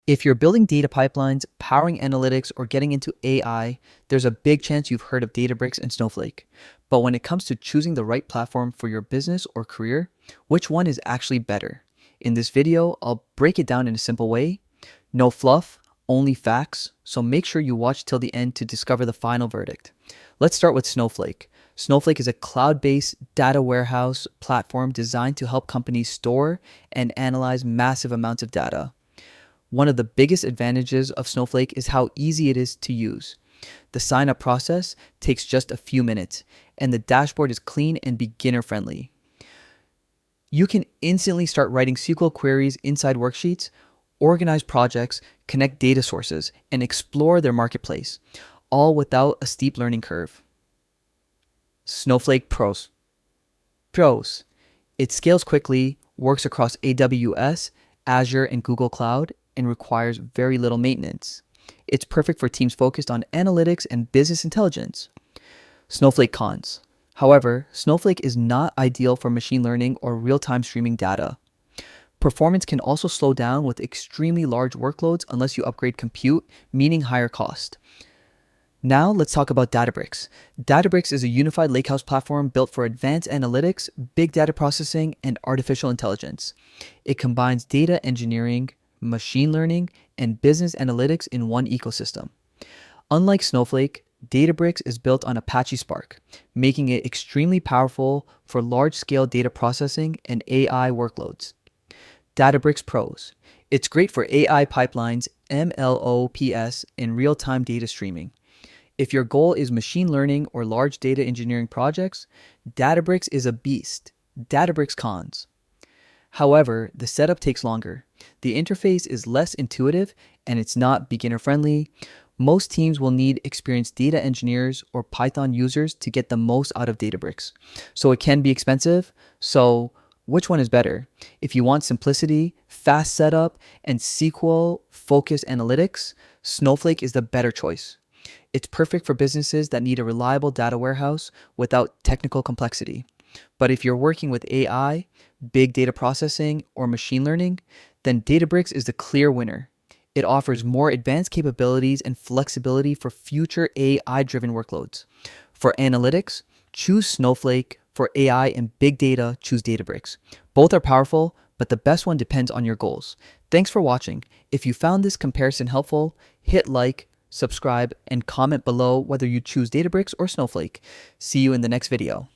If you're building data pipelines, powering analytics, or getting into AI, there's a big chance you've heard of Databricks and Snowflake. But when it comes to choosing the right platform for your business or career, which one is actually better? In this video, I'll break it down in a simple way. No fluff, only facts, so make sure you watch till the end to discover the final verdict. Let's start with Snowflake. Snowflake is a cloud-based data warehouse platform designed to help companies store and analyze massive amounts of data. One of the biggest advantages of Snowflake is how easy it is to use. The sign-up process takes just a few minutes, and the dashboard is clean and beginner-friendly. You can instantly start writing SQL queries inside worksheets, organize projects, connect data sources, and explore their marketplace, all without a steep learning curve. Snowflake Pros. Pros. It scales quickly, works across AWS, Azure, and Google Cloud, and requires very little maintenance. It's perfect for teams focused on analytics and business intelligence. Snowflake Cons. However, Snowflake is not ideal for machine learning or real-time streaming data. Performance can also slow down with extremely large workloads unless you upgrade compute, meaning higher cost. Now let's talk about Databricks. Databricks is a unified lakehouse platform built for advanced analytics, big data processing, and artificial intelligence. It combines data engineering, machine learning, and business analytics in one ecosystem. Unlike Snowflake, Databricks is built on Apache Spark, making it extremely powerful for large-scale data processing and AI workloads. Databricks Pros. It's great for AI pipelines, MLOps, and real-time data streaming. If your goal is machine learning or large data engineering projects, Databricks is a beast. Databricks Cons. However, the setup takes longer. The interface is less intuitive and it's not beginner-friendly. Most teams will need experienced data engineers or Python users to get the most out of Databricks. So it can be expensive. So which one is better? If you want simplicity, fast setup, and SQL-focused analytics, Snowflake is the better choice. It's perfect for businesses that need a reliable data warehouse without technical complexity. But if you're working with AI, big data processing, or machine learning, then Databricks is the clear winner. It offers more advanced capabilities and flexibility for future AI-driven workloads. For analytics, choose Snowflake. For AI and big data, choose Databricks. Both are powerful, but the best one depends on your goals. Thanks for watching. If you found this comparison helpful, hit like, subscribe, and comment below whether you choose Databricks or Snowflake. See you in the next video.